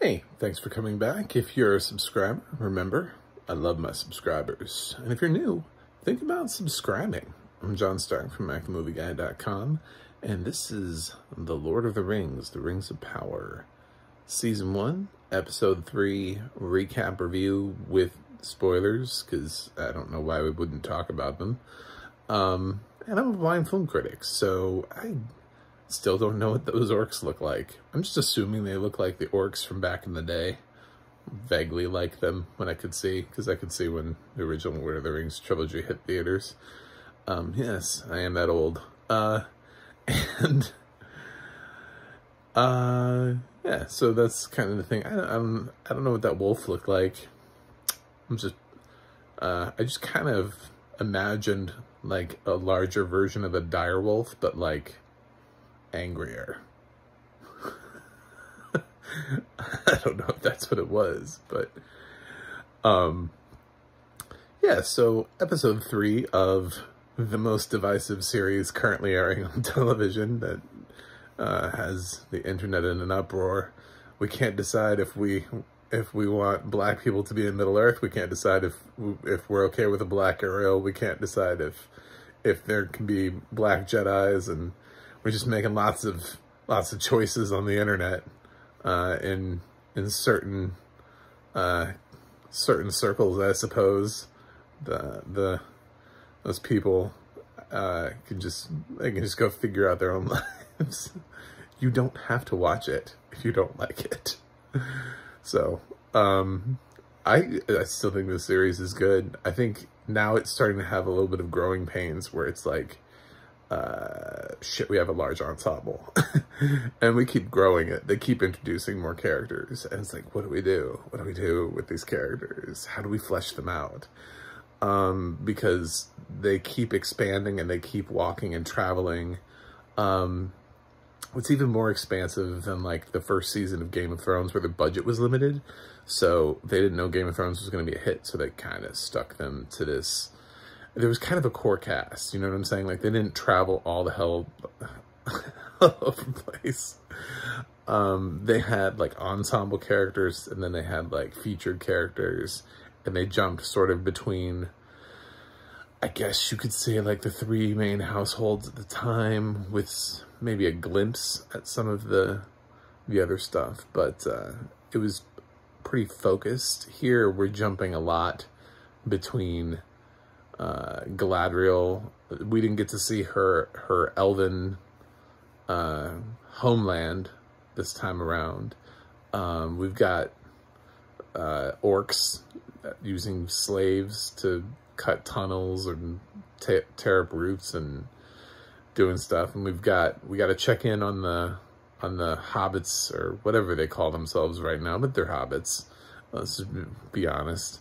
Hey, thanks for coming back. If you're a subscriber, remember, I love my subscribers. And if you're new, think about subscribing. I'm John Stark from movieguy.com, and this is The Lord of the Rings, The Rings of Power, Season 1, Episode 3, recap review with spoilers, because I don't know why we wouldn't talk about them. And I'm a blind film critic, so I still don't know what those orcs look like. I'm just assuming they look like the orcs from back in the day. Vaguely like them when I could see, because I could see when the original Lord of the Rings trilogy hit theaters. Yes, I am that old. Yeah, so that's kind of the thing. I don't know what that wolf looked like. I just kind of imagined like a larger version of a dire wolf, but like angrier. I don't know if that's what it was, but yeah, so episode 3 of the most divisive series currently airing on television that has the internet in an uproar. We can't decide if we want black people to be in Middle Earth. We can't decide if we're okay with a black Ariel. We can't decide if there can be black Jedis, and we're just making lots of choices on the internet in certain circles, I suppose. Those people can just go figure out their own lives. You don't have to watch it if you don't like it. So I still think the series is good. I think now it's starting to have a little bit of growing pains where it's like, shit, we have a large ensemble and we keep growing it. They keep introducing more characters, and it's like, what do we do? What do we do with these characters? How do we flesh them out? Because they keep expanding and they keep walking and traveling. What's even more expansive than like the first season of Game of Thrones, where the budget was limited, so they didn't know Game of Thrones was going to be a hit, so they kind of stuck them to this. There was kind of a core cast, you know what I'm saying? Like, they didn't travel all the hell all over the place. They had like ensemble characters, and then they had like featured characters, and they jumped sort of between, I guess you could say, like the 3 main households at the time, with maybe a glimpse at some of the other stuff, but it was pretty focused. Here we're jumping a lot between Galadriel. We didn't get to see her elven homeland this time around. We've got orcs using slaves to cut tunnels and tear up roofs and doing stuff, and we got to check in on the Hobbits, or whatever they call themselves right now, but they're Hobbits. Let's just be honest.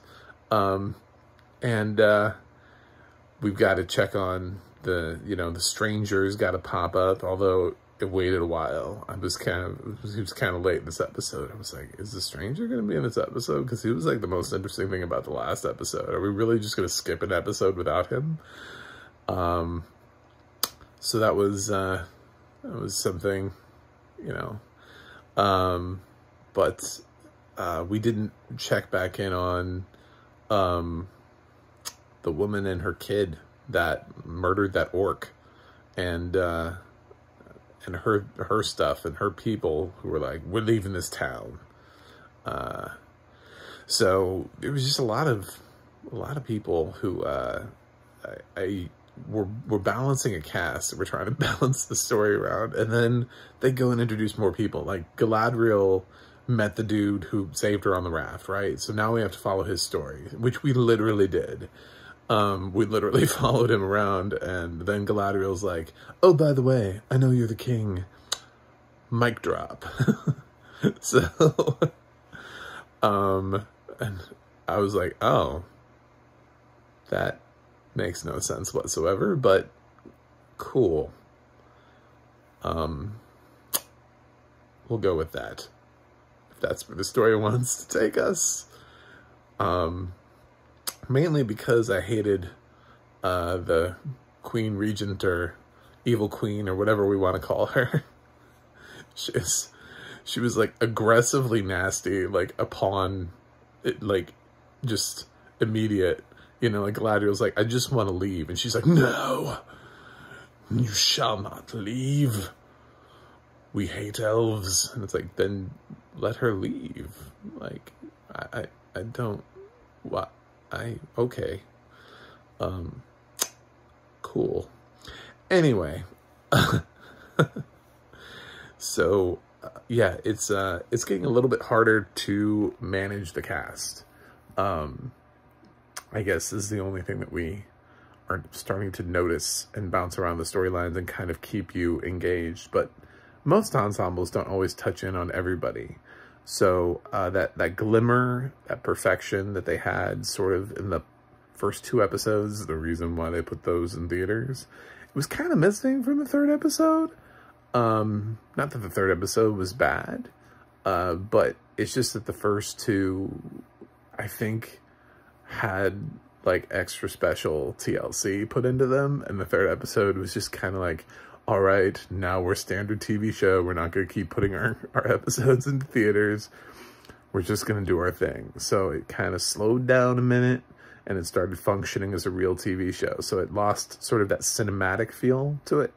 We've got to check on the strangers. Got to pop up, although it waited a while. He was kind of late in this episode. I was like, is the stranger going to be in this episode? Because he was like the most interesting thing about the last episode. Are we really just going to skip an episode without him? So that was something, but we didn't check back in on the woman and her kid that murdered that orc, and her stuff, and her people who were like, we're leaving this town. So there was just a lot of people who we're balancing a cast. We're trying to balance the story around, and then they go and introduce more people. Like, Galadriel met the dude who saved her on the raft, right? So now we have to follow his story, which we literally did. We literally followed him around, and then Galadriel's like, oh, by the way, I know you're the king. Mic drop. So, and I was like, oh, that makes no sense whatsoever, but cool. We'll go with that, if that's where the story wants to take us. Mainly because I hated the Queen Regent, or Evil Queen, or whatever we want to call her. she was like aggressively nasty, like upon it, like just immediate, you know, like Galadriel's like, I just want to leave. And she's like, no, you shall not leave. We hate elves. And it's like, then let her leave. Like, I don't, what, okay. Cool. Anyway, so yeah, it's getting a little bit harder to manage the cast. I guess is the only thing that we are starting to notice and bounce around the storylines and kind of keep you engaged. But most ensembles don't always touch in on everybody. So that glimmer, that perfection that they had sort of in the first 2 episodes, the reason why they put those in theaters, it was kind of missing from the 3rd episode. Not that the 3rd episode was bad, but it's just that the first 2, I think, had like extra special TLC put into them, and the 3rd episode was just kind of like, all right, now we're standard TV show. We're not going to keep putting our episodes into theaters. We're just going to do our thing. So it kind of slowed down a minute, and it started functioning as a real TV show. So it lost sort of that cinematic feel to it,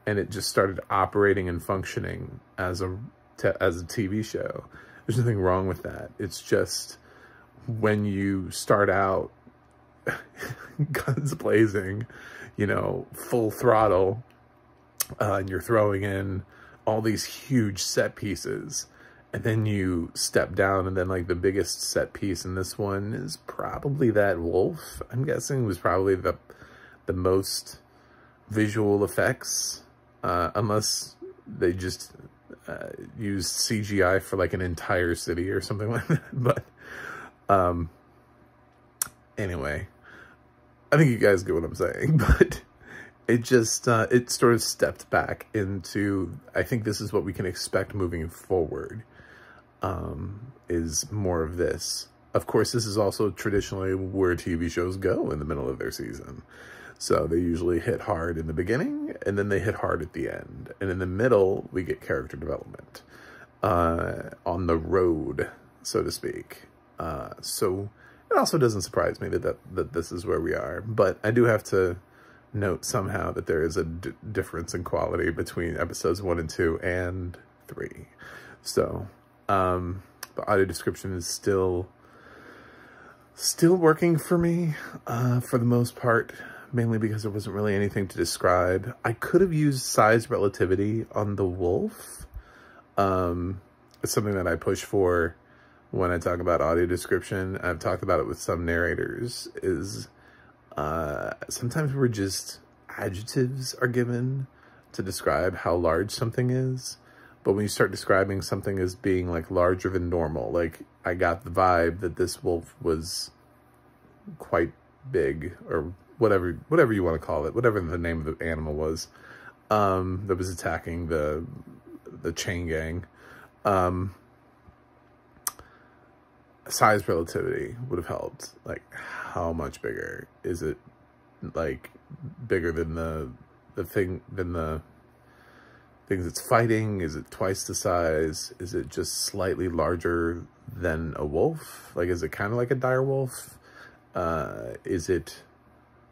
and it just started operating and functioning as a TV show. There's nothing wrong with that. It's just when you start out guns blazing, you know, full throttle, and you're throwing in all these huge set pieces, and then you step down, and then like the biggest set piece in this one is probably that wolf, I'm guessing, was probably the most visual effects, unless they just used CGI for like an entire city or something like that. But anyway, I think you guys get what I'm saying. But it just, it sort of stepped back into, I think this is what we can expect moving forward, is more of this. Of course, this is also traditionally where TV shows go in the middle of their season. So they usually hit hard in the beginning, and then they hit hard at the end. And in the middle, we get character development, on the road, so to speak. So it also doesn't surprise me that this is where we are. But I do have to note somehow that there is a difference in quality between episodes 1 and 2 and 3. So the audio description is still working for me, for the most part, mainly because there wasn't really anything to describe. I could have used size relativity on the wolf. It's something that I push for when I talk about audio description. I've talked about it with some narrators, is sometimes we're just, adjectives are given to describe how large something is. But when you start describing something as being like larger than normal, like I got the vibe that this wolf was quite big, or whatever you want to call it, whatever the name of the animal was, that was attacking the chain gang. Size relativity would have helped. Like, how much bigger is it? Like, bigger than the things it's fighting? Is it twice the size? Is it just slightly larger than a wolf? Like, is it kind of like a dire wolf? Is it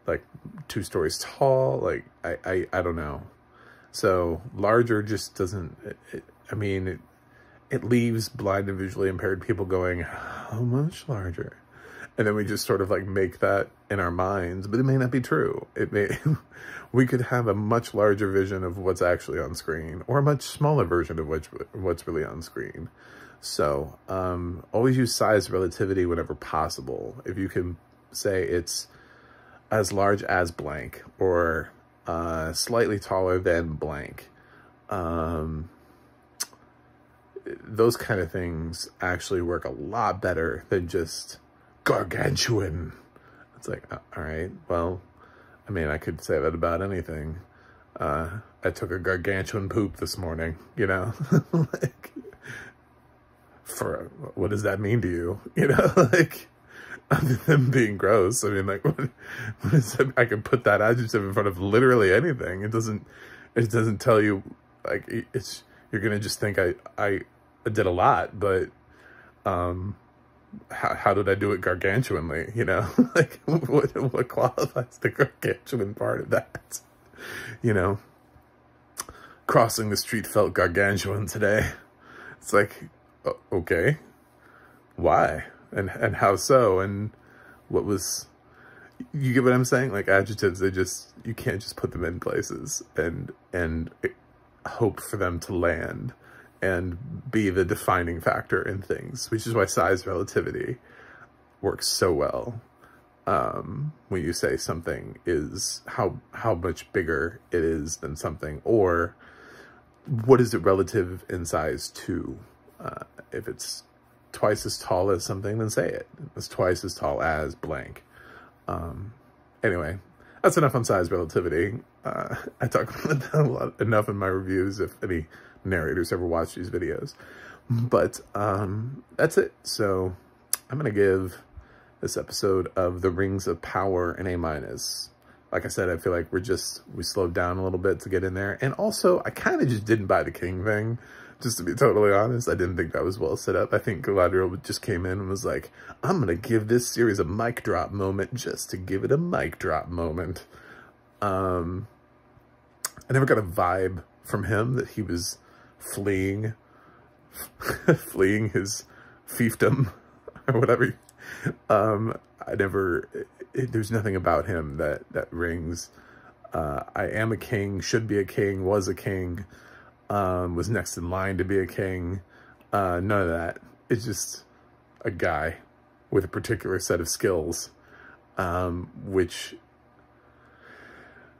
like 2 stories tall? Like, I don't know. So larger just doesn't, it leaves blind and visually impaired people going, how much larger? And then we just sort of like make that in our minds, but it may not be true. We could have a much larger vision of what's actually on screen, or a much smaller version of what's really on screen. So always use size relativity whenever possible. If you can say it's as large as blank, or slightly taller than blank, those kind of things actually work a lot better than just gargantuan. It's like, all right, well, I mean, I could say that about anything. I took a gargantuan poop this morning, you know? Like, what does that mean to you? You know, like, other than being gross, I mean, like, what is that? I can put that adjective in front of literally anything. It doesn't tell you, like, you're gonna just think I I did a lot, but how did I do it gargantuanly, you know? Like, what qualifies the gargantuan part of that? You know, crossing the street felt gargantuan today. It's like, okay, why? And how so? And what was, you get what I'm saying? Like, adjectives, you can't just put them in places and hope for them to land and be the defining factor in things, which is why size relativity works so well. When you say something is how much bigger it is than something, or what is it relative in size to? If it's twice as tall as something, then say it. It's twice as tall as blank. Anyway, that's enough on size relativity. I talk about that enough in my reviews, if any narrators ever watch these videos. But that's it. So I'm going to give this episode of The Rings of Power an A-. Like I said, I feel like we slowed down a little bit to get in there. And also, I kind of just didn't buy the king thing. Just to be totally honest, I didn't think that was well set up. I think Galadriel just came in and was like, I'm going to give this series a mic drop moment just to give it a mic drop moment. I never got a vibe from him that he was fleeing his fiefdom or whatever. There's nothing about him that rings. I am a king, should be a king, was a king. Was next in line to be a king. None of that. It's just a guy with a particular set of skills, which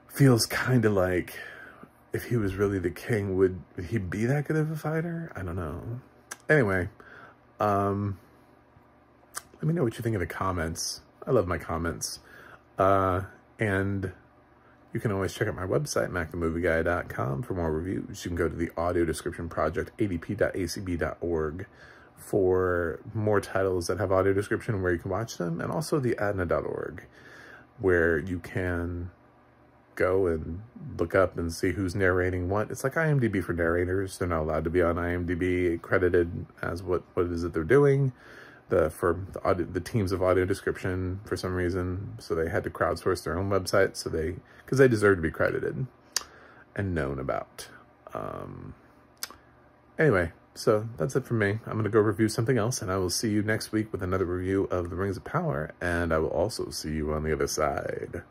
feels kind of like if he was really the king, would he be that good of a fighter? I don't know. Anyway, let me know what you think in the comments. I love my comments. And you can always check out my website, macthemovieguy.com, for more reviews. You can go to the audio description project, adp.acb.org, for more titles that have audio description where you can watch them, and also the adna.org, where you can go and look up and see who's narrating what. It's like IMDb for narrators. They're not allowed to be on IMDb credited as what it is that they're doing. The teams of audio description, for some reason, so they had to crowdsource their own website, because they deserve to be credited and known about. Anyway, so that's it for me. I'm going to go review something else, and I will see you next week with another review of The Rings of Power, and I will also see you on the other side.